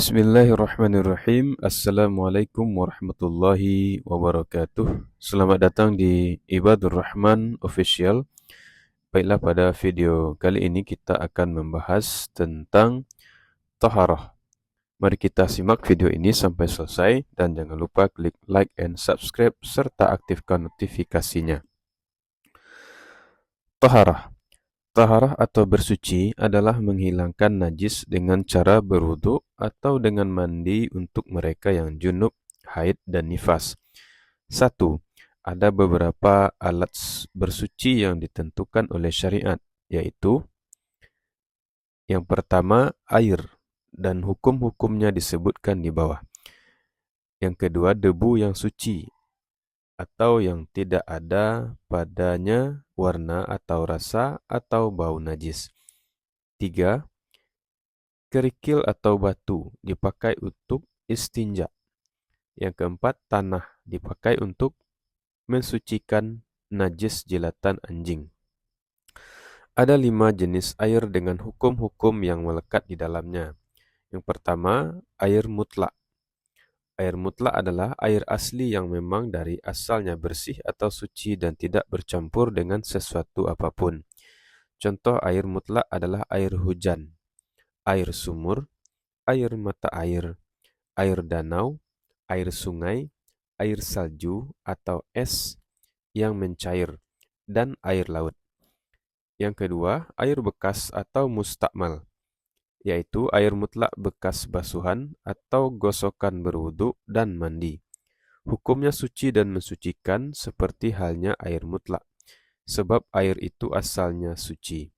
Bismillahirrahmanirrahim. Assalamualaikum warahmatullahi wabarakatuh. Selamat datang di Ibadur Rahman Official. Baiklah, pada video kali ini kita akan membahas tentang taharah. Mari kita simak video ini sampai selesai dan jangan lupa klik like and subscribe serta aktifkan notifikasinya. Taharah. Taharah atau bersuci adalah menghilangkan najis dengan cara berwudu atau dengan mandi untuk mereka yang junub, haid, dan nifas. 1. Ada beberapa alat bersuci yang ditentukan oleh syariat, yaitu yang pertama, air, dan hukum-hukumnya disebutkan di bawah. Yang kedua, debu yang suci, atau yang tidak ada padanya warna atau rasa atau bau najis. 3. Kerikil atau batu dipakai untuk istinja. Yang keempat, tanah dipakai untuk mensucikan najis jilatan anjing. Ada 5 jenis air dengan hukum-hukum yang melekat di dalamnya. Yang pertama, air mutlak. Air mutlak adalah air asli yang memang dari asalnya bersih atau suci dan tidak bercampur dengan sesuatu apapun. Contoh air mutlak adalah air hujan, air sumur, air mata air, air danau, air sungai, air salju atau es yang mencair, dan air laut. Yang kedua, air bekas atau mustakmal, yaitu air mutlak bekas basuhan atau gosokan berwudu dan mandi. Hukumnya suci dan mensucikan seperti halnya air mutlak, sebab air itu asalnya suci.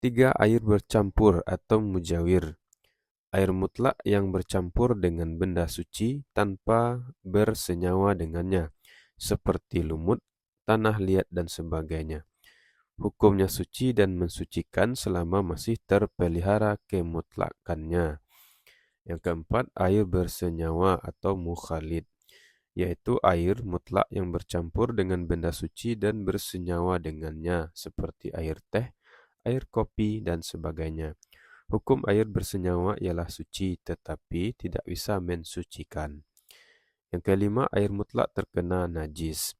3. Air bercampur atau mujawir. Air mutlak yang bercampur dengan benda suci tanpa bersenyawa dengannya, seperti lumut, tanah liat, dan sebagainya. Hukumnya suci dan mensucikan selama masih terpelihara kemutlakannya. Yang keempat, air bersenyawa atau mukhalid, yaitu air mutlak yang bercampur dengan benda suci dan bersenyawa dengannya, seperti air teh, air kopi, dan sebagainya. Hukum air bersenyawa ialah suci tetapi tidak bisa mensucikan. Yang kelima, air mutlak terkena najis.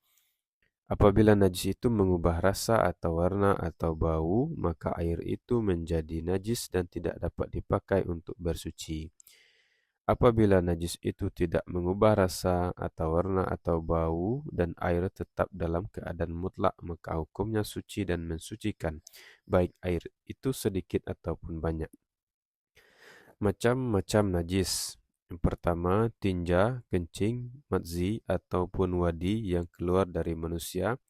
Apabila najis itu mengubah rasa atau warna atau bau, maka air itu menjadi najis dan tidak dapat dipakai untuk bersuci. Apabila najis itu tidak mengubah rasa atau warna atau bau dan air tetap dalam keadaan mutlak, maka hukumnya suci dan mensucikan, baik air itu sedikit ataupun banyak. Macam-macam najis. Yang pertama, tinja, kencing, madzi, ataupun wadi yang keluar dari manusia.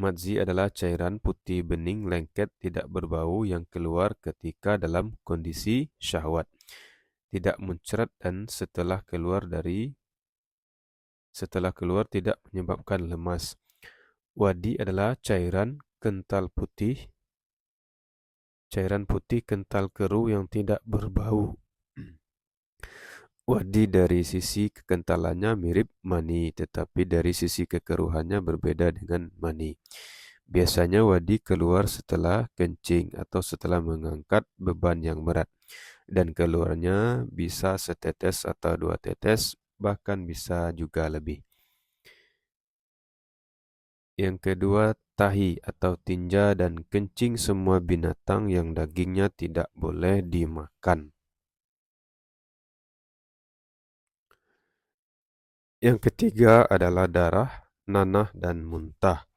Madzi adalah cairan putih bening lengket tidak berbau yang keluar ketika dalam kondisi syahwat, tidak muncrat dan setelah keluar tidak menyebabkan lemas. Wadi adalah cairan putih kental keruh yang tidak berbau. Wadi dari sisi kekentalannya mirip mani, tetapi dari sisi kekeruhannya berbeda dengan mani. Biasanya wadi keluar setelah kencing atau setelah mengangkat beban yang berat, dan keluarnya bisa setetes atau 2 tetes, bahkan bisa juga lebih. Yang kedua, tahi atau tinja dan kencing semua binatang yang dagingnya tidak boleh dimakan. Yang ketiga adalah darah, nanah, dan muntah.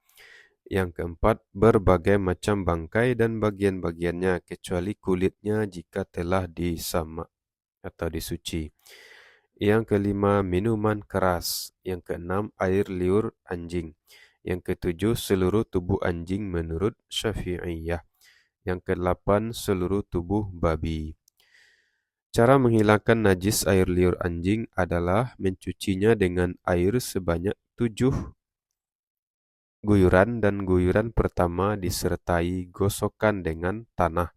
Yang keempat, berbagai macam bangkai dan bagian-bagiannya kecuali kulitnya jika telah disamak atau disuci. Yang kelima, minuman keras. Yang keenam, air liur anjing. Yang ketujuh, seluruh tubuh anjing menurut Syafi'iyah. Yang kedelapan, seluruh tubuh babi. Cara menghilangkan najis air liur anjing adalah mencucinya dengan air sebanyak 7 guyuran dan guyuran pertama disertai gosokan dengan tanah.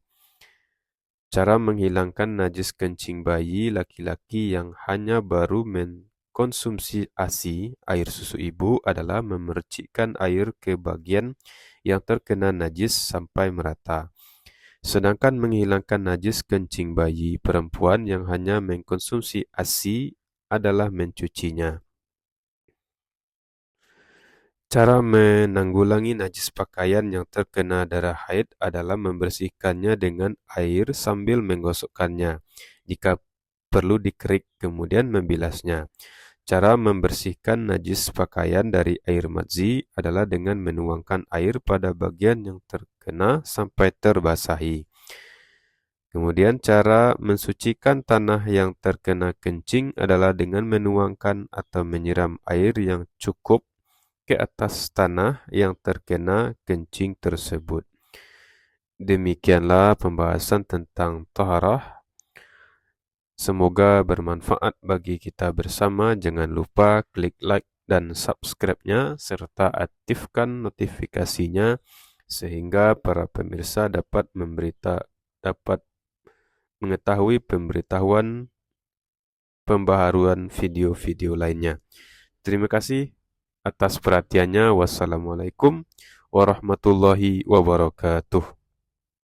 Cara menghilangkan najis kencing bayi laki-laki yang hanya baru mengkonsumsi ASI, air susu ibu, adalah memercikkan air ke bagian yang terkena najis sampai merata. Sedangkan menghilangkan najis kencing bayi perempuan yang hanya mengkonsumsi ASI adalah mencucinya. Cara menanggulangi najis pakaian yang terkena darah haid adalah membersihkannya dengan air sambil menggosokkannya. Jika perlu dikerik, kemudian membilasnya. Cara membersihkan najis pakaian dari air madzi adalah dengan menuangkan air pada bagian yang terkena sampai terbasahi. Kemudian cara mensucikan tanah yang terkena kencing adalah dengan menuangkan atau menyiram air yang cukup ke atas tanah yang terkena kencing tersebut. Demikianlah pembahasan tentang taharah. Semoga bermanfaat bagi kita bersama. Jangan lupa klik like dan subscribe-nya serta aktifkan notifikasinya sehingga para pemirsa dapat mengetahui pembaharuan video-video lainnya. Terima kasih atas perhatiannya. Wassalamualaikum warahmatullahi wabarakatuh.